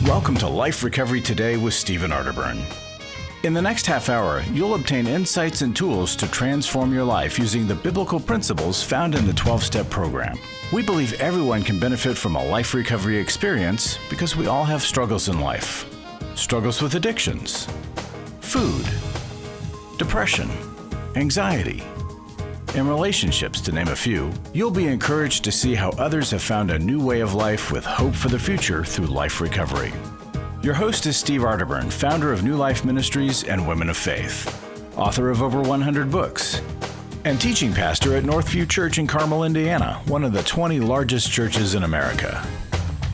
Welcome to Life Recovery Today with Stephen Arterburn. In the next half hour, you'll obtain insights and tools to transform your life using the biblical principles found in the 12-step program. We believe everyone can benefit from a life recovery experience because we all have struggles in life. Struggles with addictions, food, depression, anxiety, and relationships, to name a few. You'll be encouraged to see how others have found a new way of life with hope for the future through life recovery. Your host is Steve Arterburn, founder of New Life Ministries and Women of Faith, author of over 100 books, and teaching pastor at Northview Church in Carmel, Indiana, one of the 20 largest churches in America.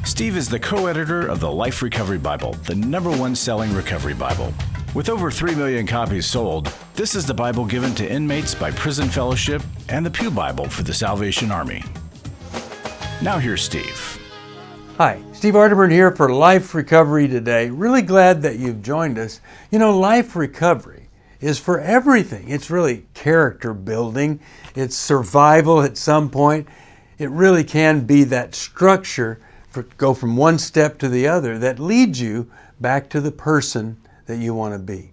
Steve is the co-editor of the Life Recovery Bible, the #1 selling recovery Bible. With over 3 million copies sold, this is the Bible given to inmates by Prison Fellowship and the Pew Bible for the Salvation Army. Now here's Steve. Hi, Steve Arterburn here for Life Recovery Today. Really glad that you've joined us. You know, life recovery is for everything. It's really character building. It's survival at some point. It really can be that structure go from one step to the other that leads you back to the person that you want to be.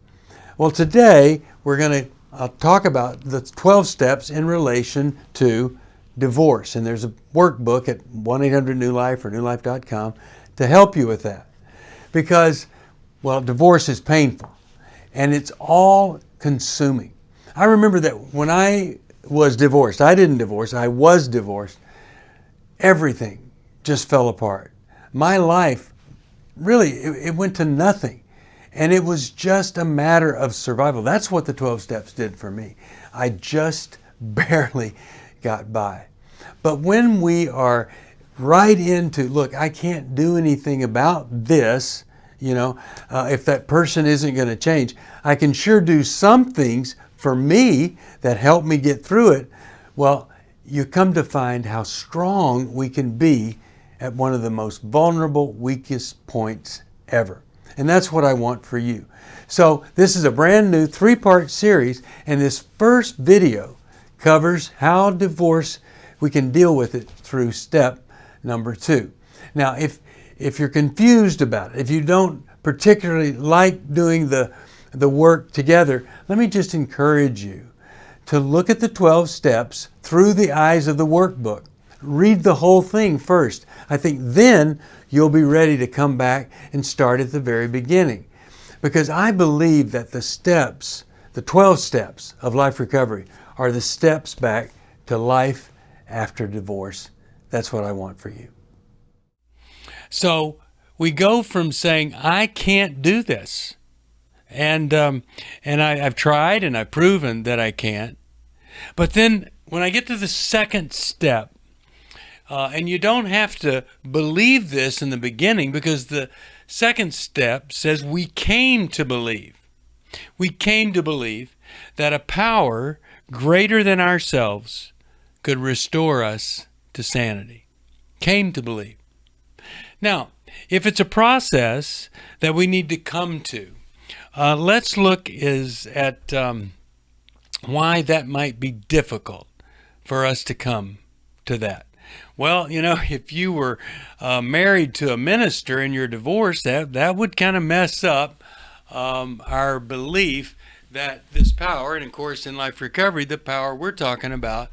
Well, today we're going to talk about the 12 steps in relation to divorce. And there's a workbook at 1-800-NEW-LIFE or newlife.com to help you with that. Because, well, divorce is painful and it's all consuming. I remember that when I was divorced, I didn't divorce, I was divorced, everything just fell apart. My life, really, it went to nothing. And it was just a matter of survival. That's what the 12 steps did for me. I just barely got by. But when we are right into, look, I can't do anything about this, if that person isn't going to change, I can sure do some things for me that help me get through it. Well, you come to find how strong we can be at one of the most vulnerable, weakest points ever. And that's what I want for you. So this is a brand new 3-part series, and this first video covers how divorce, we can deal with it through step number 2. Now, if you're confused about it, if you don't particularly like doing the work together, let me just encourage you to look at the 12 steps through the eyes of the workbook. Read the whole thing first. I think then you'll be ready to come back and start at the very beginning. Because I believe that the steps, the 12 steps of life recovery, are the steps back to life after divorce. That's what I want for you. So we go from saying, I can't do this. And I've tried and I've proven that I can't. But then when I get to the second step, and you don't have to believe this in the beginning, because the second step says we came to believe. We came to believe that a power greater than ourselves could restore us to sanity. Came to believe. Now, if it's a process that we need to come to, let's look at why that might be difficult for us to come to that. Well, if you were married to a minister and you're divorced, that would kind of mess up our belief that this power, and of course in life recovery, the power we're talking about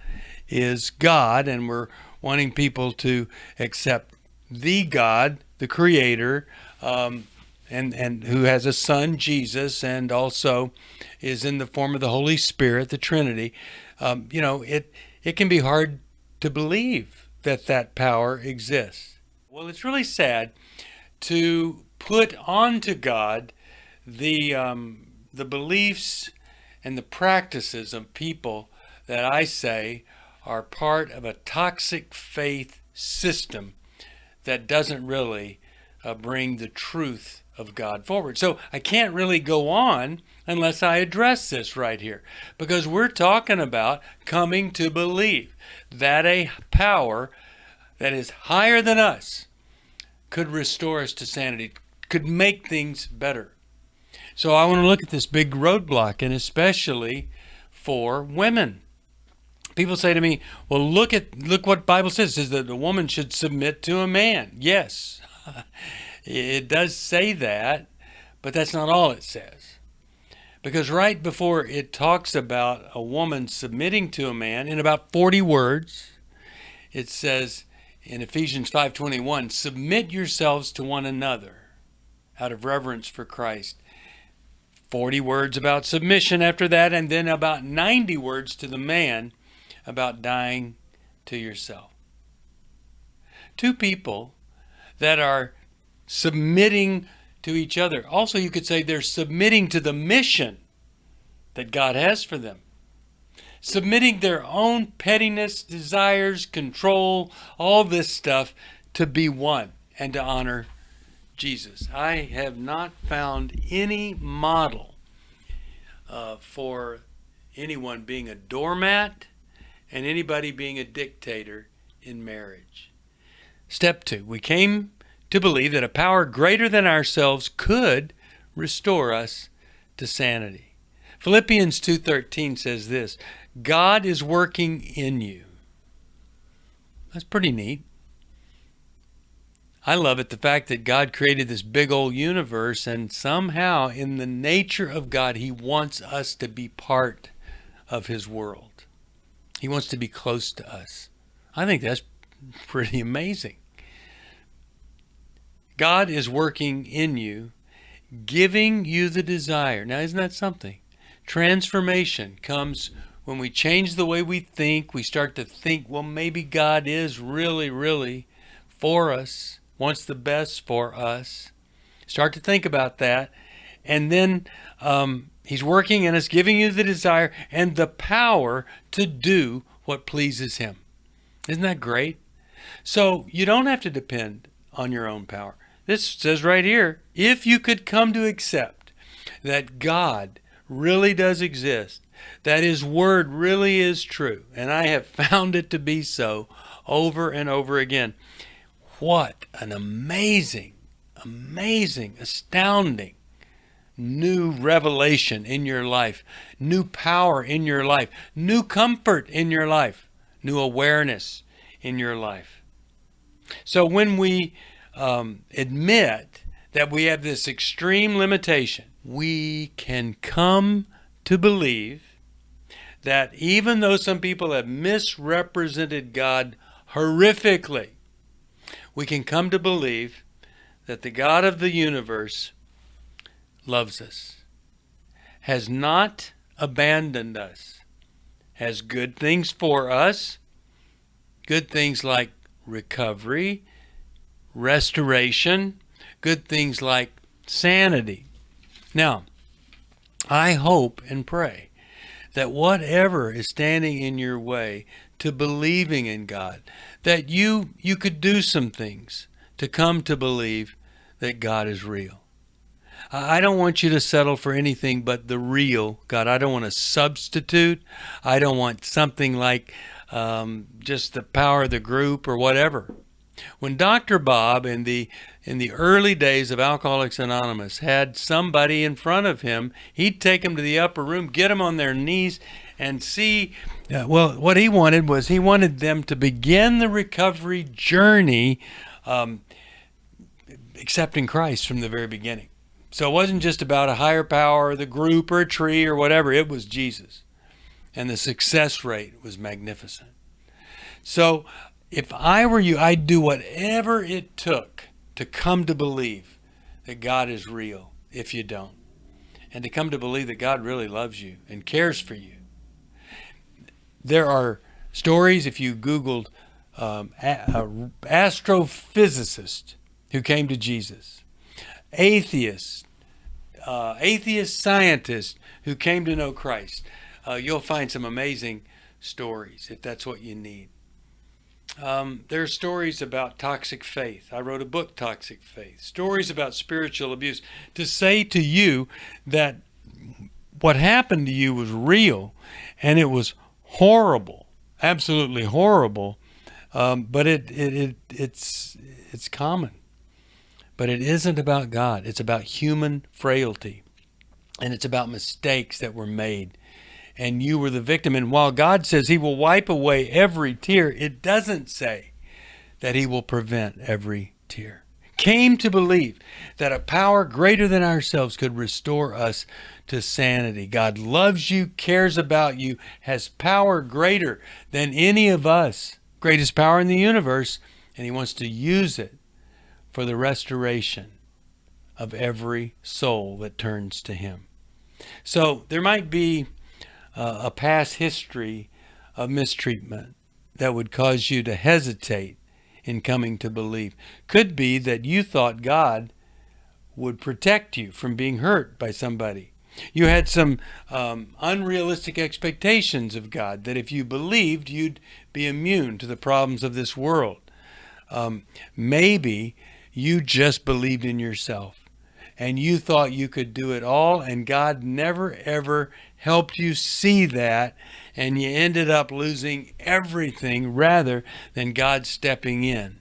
is God, and we're wanting people to accept the God, the Creator, and who has a Son, Jesus, and also is in the form of the Holy Spirit, the Trinity. It can be hard to believe that power exists. Well, it's really sad to put onto God the beliefs and the practices of people that I say are part of a toxic faith system that doesn't really bring the truth of God forward. So I can't really go on unless I address this right here, because we're talking about coming to believe that a power that is higher than us could restore us to sanity, could make things better. So I want to look at this big roadblock, and especially for women. People say to me, well, look what the Bible says. It says that a woman should submit to a man. Yes. It does say that, but that's not all it says. Because right before it talks about a woman submitting to a man, in about 40 words, it says in Ephesians 5:21, submit yourselves to one another out of reverence for Christ. 40 words about submission after that, and then about 90 words to the man about dying to yourself. Two people that are submitting to each other. Also, you could say they're submitting to the mission that God has for them. Submitting their own pettiness, desires, control, all this stuff to be one and to honor Jesus. I have not found any model for anyone being a doormat and anybody being a dictator in marriage. Step 2, we came to believe that a power greater than ourselves could restore us to sanity. Philippians 2:13 says this, God is working in you. That's pretty neat. I love it, the fact that God created this big old universe, and somehow in the nature of God, he wants us to be part of his world. He wants to be close to us. I think that's pretty amazing. God is working in you, giving you the desire. Now, isn't that something? Transformation comes when we change the way we think. We start to think, well, maybe God is really, really for us, wants the best for us. Start to think about that. And then he's working in us, giving you the desire and the power to do what pleases him. Isn't that great? So you don't have to depend on your own power. This says right here, if you could come to accept that God really does exist, that his word really is true, and I have found it to be so over and over again, what an amazing, astounding new revelation in your life, new power in your life, new comfort in your life, new awareness in your life. So when we admit that we have this extreme limitation, we can come to believe that even though some people have misrepresented God horrifically, we can come to believe that the God of the universe loves us, has not abandoned us, has good things for us, good things like recovery, restoration, good things like sanity. Now, I hope and pray that whatever is standing in your way to believing in God, that you could do some things to come to believe that God is real. I don't want you to settle for anything but the real God. I don't want a substitute. I don't want something like just the power of the group or whatever. When Dr. Bob in the early days of Alcoholics Anonymous had somebody in front of him, he'd take them to the upper room, get them on their knees, and see, what he wanted was he wanted them to begin the recovery journey accepting Christ from the very beginning. So it wasn't just about a higher power or the group or a tree or whatever. It was Jesus. And the success rate was magnificent. So if I were you, I'd do whatever it took to come to believe that God is real if you don't. And to come to believe that God really loves you and cares for you. There are stories, if you Googled astrophysicist who came to Jesus, atheist scientist who came to know Christ. You'll find some amazing stories if that's what you need. There are stories about toxic faith. I wrote a book, Toxic Faith. Stories about spiritual abuse. To say to you that what happened to you was real and it was horrible, absolutely horrible, but it's common. But it isn't about God. It's about human frailty. And it's about mistakes that were made. And you were the victim. And while God says he will wipe away every tear, it doesn't say that he will prevent every tear. came to believe that a power greater than ourselves could restore us to sanity. God loves you, cares about you, has power greater than any of us, greatest power in the universe, and he wants to use it for the restoration of every soul that turns to him. So there might be a past history of mistreatment that would cause you to hesitate in coming to believe. Could be that you thought God would protect you from being hurt by somebody. You had some unrealistic expectations of God, that if you believed, you'd be immune to the problems of this world. Maybe you just believed in yourself and you thought you could do it all, and God never ever helped you see that, and you ended up losing everything rather than God stepping in.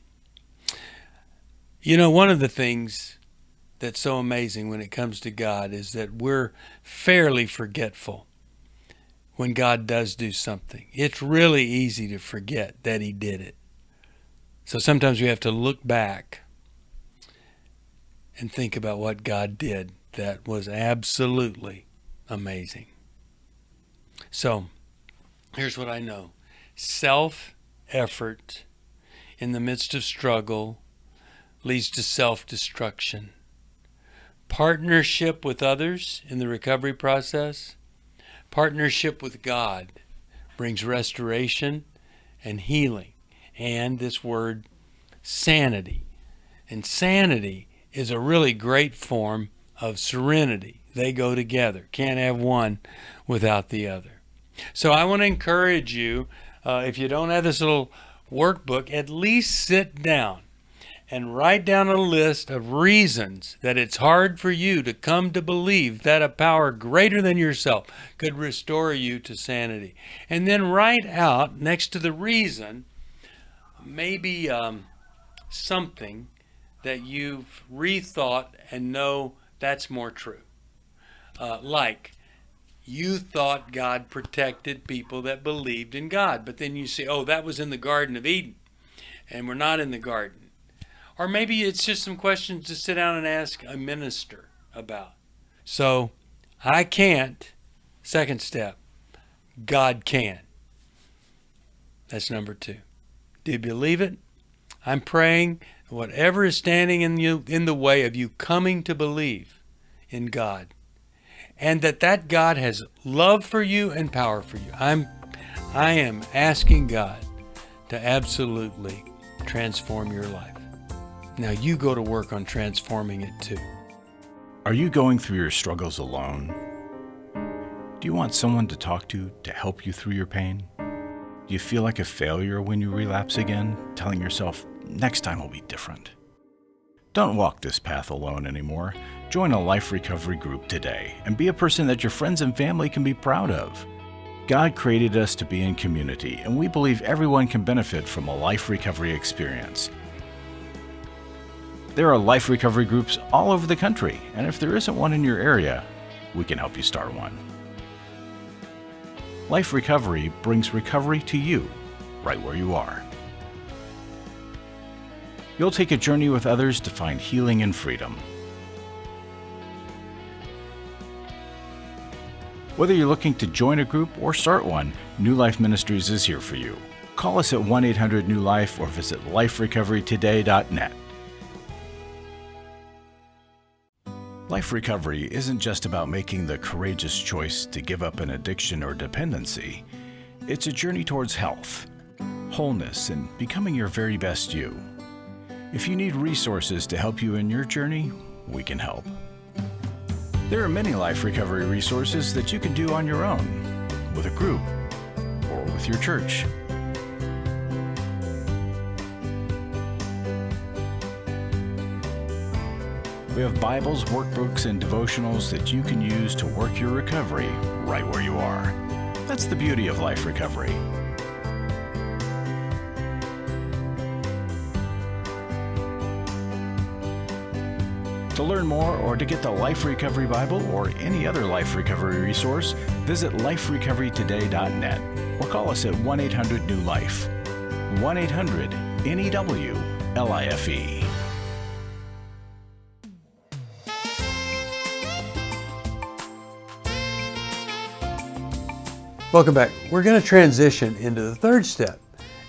You know, one of the things that's so amazing when it comes to God is that we're fairly forgetful when God does do something. It's really easy to forget that he did it. So sometimes we have to look back and think about what God did that was absolutely amazing. So here's what I know. Self-effort in the midst of struggle leads to self-destruction. Partnership with others in the recovery process, partnership with God brings restoration and healing, and this word sanity. And sanity is a really great form of serenity. They go together. Can't have one without the other. So I want to encourage you, if you don't have this little workbook, at least sit down and write down a list of reasons that it's hard for you to come to believe that a power greater than yourself could restore you to sanity. And then write out next to the reason maybe something that you've rethought and know that's more true. Like, you thought God protected people that believed in God, but then you say, oh, that was in the Garden of Eden, and we're not in the garden. Or maybe it's just some questions to sit down and ask a minister about. So, I can't. Second step, God can. That's number 2. Do you believe it? I'm praying whatever is standing in the way of you coming to believe in God, and that God has love for you and power for you. I am asking God to absolutely transform your life. Now you go to work on transforming it too. Are you going through your struggles alone? Do you want someone to talk to help you through your pain? Do you feel like a failure when you relapse again, telling yourself, next time will be different? Don't walk this path alone anymore. Join a life recovery group today and be a person that your friends and family can be proud of. God created us to be in community, and we believe everyone can benefit from a life recovery experience. There are life recovery groups all over the country, and if there isn't one in your area, we can help you start one. Life Recovery brings recovery to you, right where you are. You'll take a journey with others to find healing and freedom. Whether you're looking to join a group or start one, New Life Ministries is here for you. Call us at 1-800-NEW-LIFE or visit liferecoverytoday.net. Life recovery isn't just about making the courageous choice to give up an addiction or dependency. It's a journey towards health, wholeness, and becoming your very best you. If you need resources to help you in your journey, we can help. There are many life recovery resources that you can do on your own, with a group, or with your church. We have Bibles, workbooks, and devotionals that you can use to work your recovery right where you are. That's the beauty of life recovery. To learn more or to get the Life Recovery Bible or any other life recovery resource, visit liferecoverytoday.net or call us at 1-800-NEW-LIFE. 1-800-NEW-LIFE. Welcome back. We're going to transition into the third step.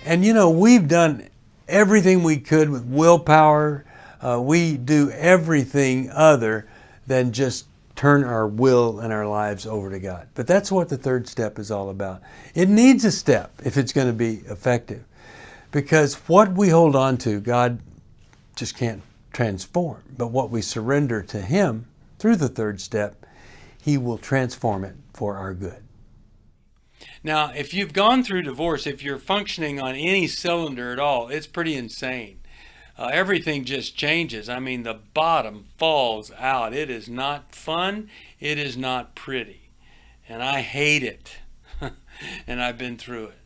And we've done everything we could with willpower. We do everything other than just turn our will and our lives over to God. But that's what the third step is all about. It needs a step if it's going to be effective. Because what we hold on to, God just can't transform. But what we surrender to Him through the third step, He will transform it for our good. Now, if you've gone through divorce, if you're functioning on any cylinder at all, it's pretty insane. Everything just changes. I mean, the bottom falls out. It is not fun. It is not pretty. And I hate it. And I've been through it.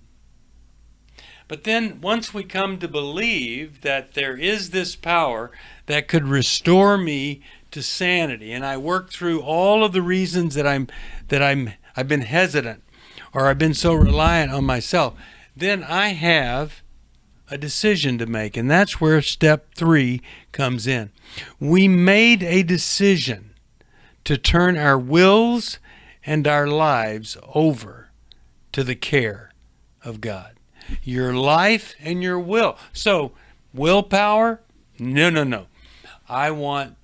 But then once we come to believe that there is this power that could restore me to sanity, and I work through all of the reasons that I've been hesitant, or I've been so reliant on myself, then I have a decision to make. And that's where step 3 comes in. We made a decision to turn our wills and our lives over to the care of God. Your life and your will. So, willpower? No. I want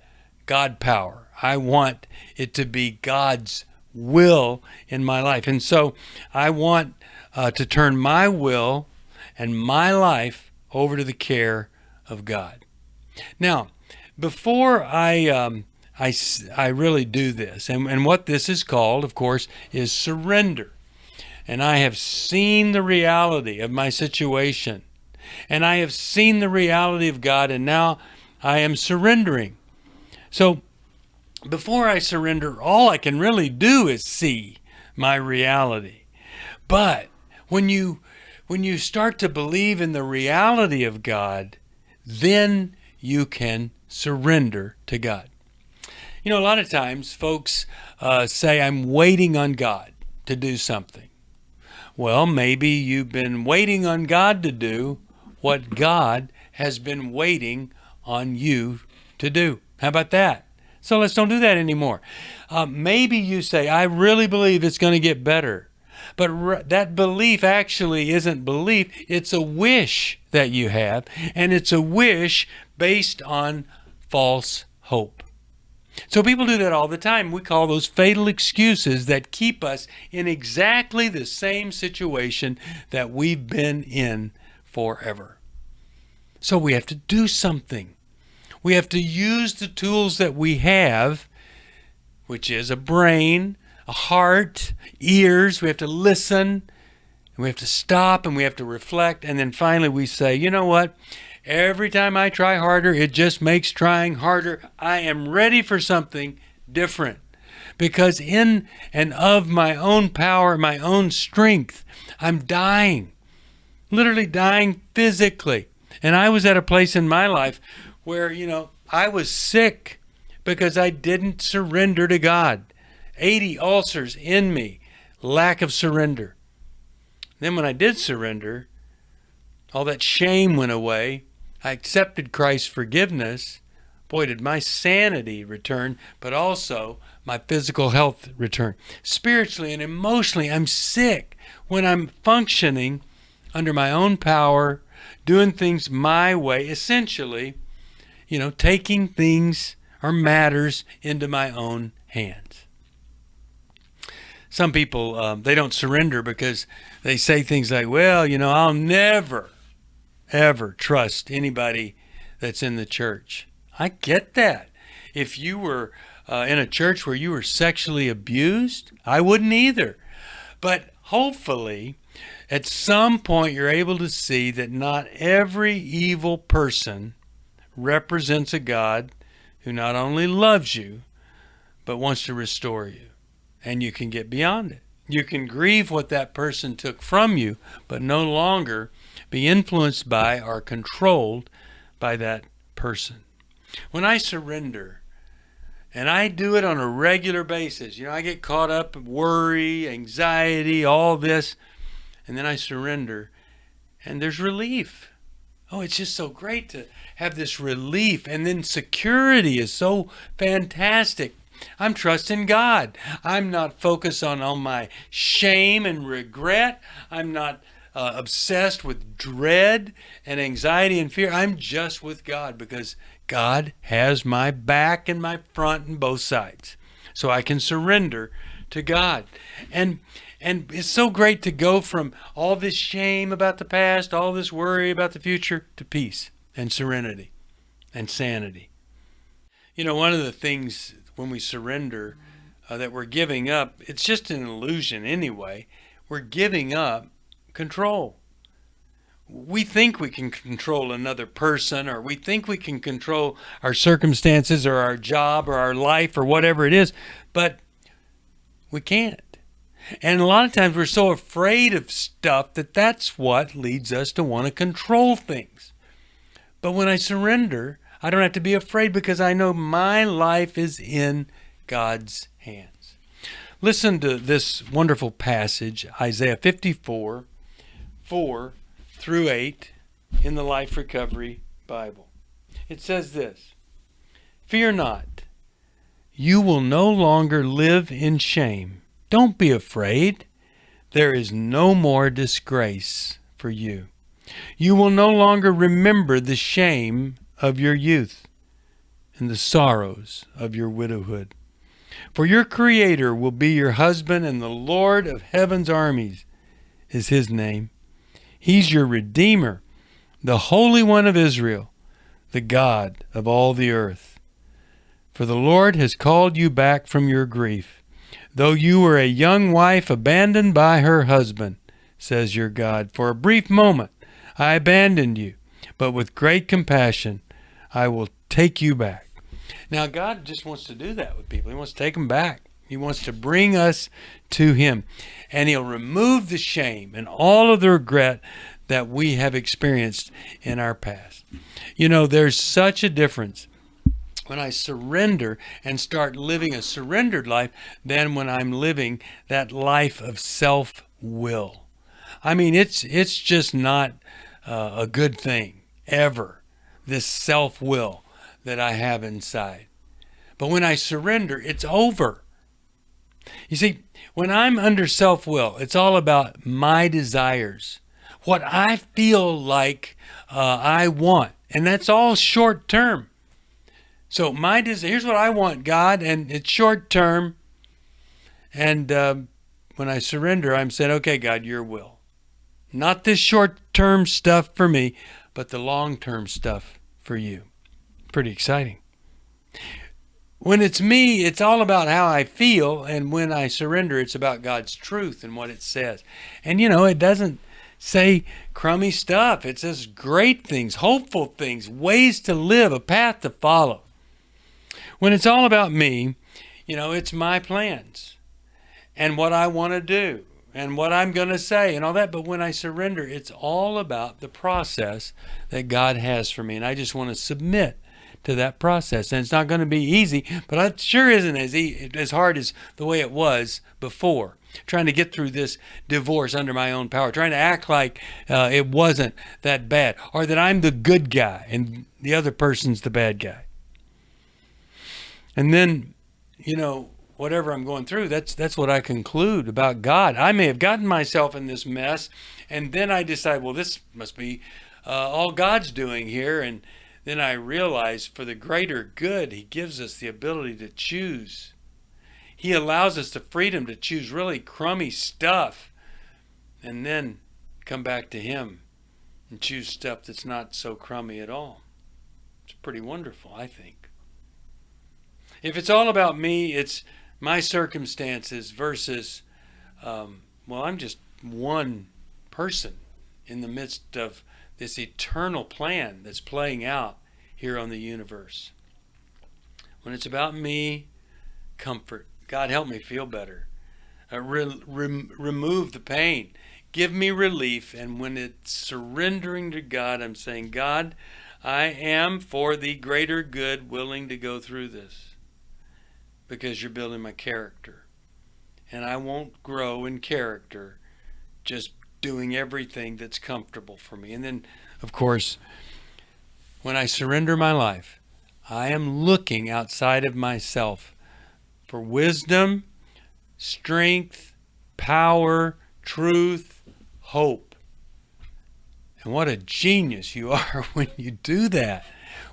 God power. I want it to be God's will in my life. And so I want to turn my will and my life over to the care of God. Now, before I really do this, and what this is called, of course, is surrender. And I have seen the reality of my situation, and I have seen the reality of God, and now I am surrendering. So before I surrender, all I can really do is see my reality. But when you start to believe in the reality of God, then you can surrender to God. A lot of times folks say, I'm waiting on God to do something. Well, maybe you've been waiting on God to do what God has been waiting on you to do. How about that? So let's don't do that anymore. Maybe you say, I really believe it's going to get better. But that belief actually isn't belief. It's a wish that you have. And it's a wish based on false hope. So people do that all the time. We call those fatal excuses that keep us in exactly the same situation that we've been in forever. So we have to do something. We have to use the tools that we have, which is a brain, a heart, ears. We have to listen, and we have to stop, and we have to reflect. And then finally we say, you know what? Every time I try harder, it just makes trying harder. I am ready for something different. Because in and of my own power, my own strength, I'm dying. Literally dying physically. And I was at a place in my life where, I was sick because I didn't surrender to God. 80 ulcers in me, lack of surrender. Then when I did surrender, all that shame went away. I accepted Christ's forgiveness. Boy, did my sanity return, but also my physical health return. Spiritually and emotionally, I'm sick when I'm functioning under my own power, doing things my way, essentially, taking things or matters into my own hands. Some people, they don't surrender because they say things like, well, I'll never, ever trust anybody that's in the church. I get that. If you were in a church where you were sexually abused, I wouldn't either. But hopefully, at some point, you're able to see that not every evil person represents a God who not only loves you, but wants to restore you. And you can get beyond it. You can grieve what that person took from you, but no longer be influenced by or controlled by that person. When I surrender, and I do it on a regular basis, I get caught up in worry, anxiety, all this, and then I surrender, and there's relief. Oh, it's just so great to have this relief. And then security is so fantastic. I'm trusting God. I'm not focused on all my shame and regret. I'm not obsessed with dread and anxiety and fear. I'm just with God because God has my back and my front and both sides. So I can surrender to God. And it's so great to go from all this shame about the past, all this worry about the future, to peace and serenity and sanity. You know, one of the things when we surrender that we're giving up, it's just an illusion anyway. We're giving up control. We think we can control another person, or we think we can control our circumstances or our job or our life or whatever it is, but we can't. And a lot of times we're so afraid of stuff that that's what leads us to want to control things. But when I surrender, I don't have to be afraid because I know my life is in God's hands. Listen to this wonderful passage, Isaiah 54, 4 through 8 in the Life Recovery Bible. It says this, "Fear not, you will no longer live in shame. Don't be afraid. There is no more disgrace for you. You will no longer remember the shame of your youth and the sorrows of your widowhood. For your Creator will be your husband, and the Lord of heaven's armies is his name. He's your Redeemer, the Holy One of Israel, the God of all the earth. For the Lord has called you back from your grief. Though you were a young wife abandoned by her husband, says your God, for a brief moment I abandoned you, but with great compassion I will take you back." Now God just wants to do that with people. He wants to take them back. He wants to bring us to Him. And He'll remove the shame and all of the regret that we have experienced in our past. You know, there's such a difference when I surrender and start living a surrendered life than when I'm living that life of self-will. I mean, it's just not a good thing ever, this self-will that I have inside. But when I surrender, it's over. You see, when I'm under self-will, it's all about my desires, what I feel like I want, and that's all short-term. So here's what I want, God, and it's short term. And when I surrender, I'm saying, okay, God, your will. Not this short term stuff for me, but the long term stuff for you. Pretty exciting. When it's me, it's all about how I feel. And when I surrender, it's about God's truth and what it says. And, you know, it doesn't say crummy stuff. It says great things, hopeful things, ways to live, a path to follow. When it's all about me, you know, it's my plans and what I want to do and what I'm going to say and all that. But when I surrender, it's all about the process that God has for me. And I just want to submit to that process. And it's not going to be easy, but it sure isn't as hard as the way it was before. Trying to get through this divorce under my own power. Trying to act like it wasn't that bad. Or that I'm the good guy and the other person's the bad guy. And then, you know, whatever I'm going through, that's what I conclude about God. I may have gotten myself in this mess, and then I decide, well, this must be all God's doing here. And then I realize for the greater good, He gives us the ability to choose. He allows us the freedom to choose really crummy stuff and then come back to Him and choose stuff that's not so crummy at all. It's pretty wonderful, I think. If it's all about me, it's my circumstances versus, I'm just one person in the midst of this eternal plan that's playing out here on the universe. When it's about me, comfort. God, help me feel better. Remove the pain. Give me relief. And when it's surrendering to God, I'm saying, God, I am for the greater good willing to go through this because you're building my character. And I won't grow in character just doing everything that's comfortable for me. And then, of course, when I surrender my life, I am looking outside of myself for wisdom, strength, power, truth, hope. And what a genius you are when you do that,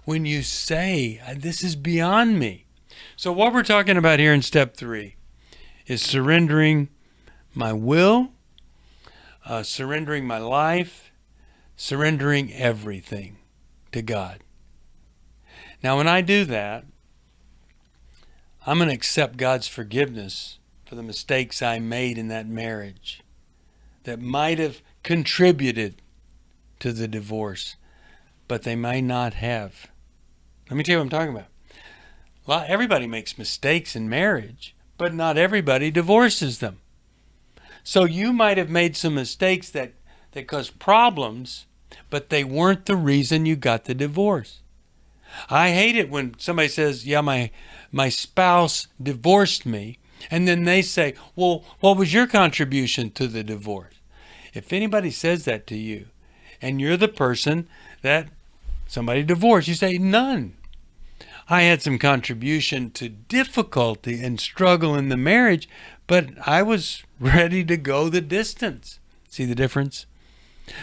when you say, this is beyond me. So what we're talking about here in step 3 is surrendering my will, surrendering my life, surrendering everything to God. Now, when I do that, I'm going to accept God's forgiveness for the mistakes I made in that marriage that might have contributed to the divorce, but they may not have. Let me tell you what I'm talking about. Everybody makes mistakes in marriage, but not everybody divorces them. So you might have made some mistakes that caused problems, but they weren't the reason you got the divorce. I hate it when somebody says, yeah, my spouse divorced me, and then they say, well, what was your contribution to the divorce? If anybody says that to you, and you're the person that somebody divorced, you say, none. I had some contribution to difficulty and struggle in the marriage, but I was ready to go the distance. See the difference?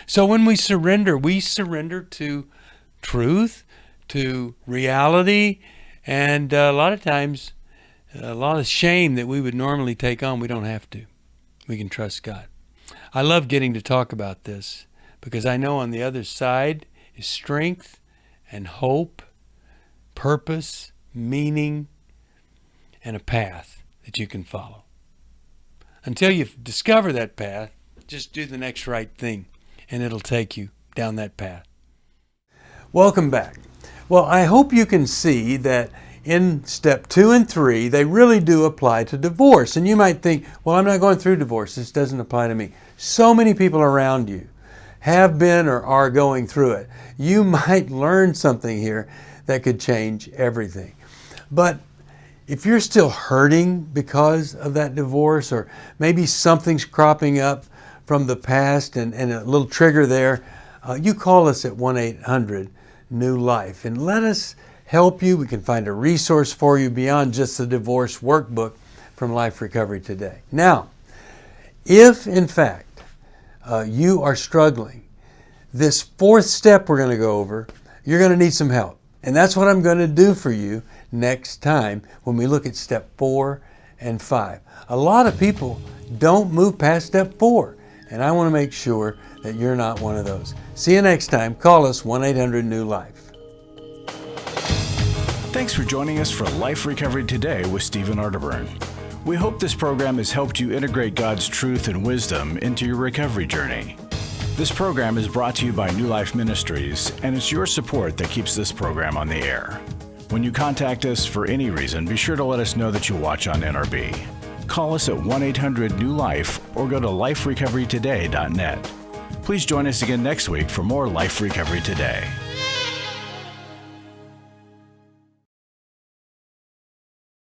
So when we surrender to truth, to reality, and a lot of times, a lot of shame that we would normally take on, we don't have to. We can trust God. I love getting to talk about this because I know on the other side is strength and hope, purpose, meaning, and a path that you can follow. Until you discover that path, just do the next right thing, and it'll take you down that path. Welcome back. Well, I hope you can see that in step 2 and 3, they really do apply to divorce. And you might think, well, I'm not going through divorce. This doesn't apply to me. So many people around you have been or are going through it. You might learn something here that could change everything. But if you're still hurting because of that divorce, or maybe something's cropping up from the past and a little trigger there, you call us at 1-800-NEW-LIFE and let us help you. We can find a resource for you beyond just the divorce workbook from Life Recovery Today. Now, if in fact you are struggling, this 4th step we're going to go over, you're going to need some help. And that's what I'm going to do for you next time when we look at step 4 and 5. A lot of people don't move past step 4, and I want to make sure that you're not one of those. See you next time. Call us 1-800-NEW-LIFE. Thanks for joining us for Life Recovery Today with Stephen Arterburn. We hope this program has helped you integrate God's truth and wisdom into your recovery journey. This program is brought to you by New Life Ministries, and it's your support that keeps this program on the air. When you contact us for any reason, be sure to let us know that you watch on NRB. Call us at 1-800-NEW-LIFE or go to liferecoverytoday.net. Please join us again next week for more Life Recovery Today.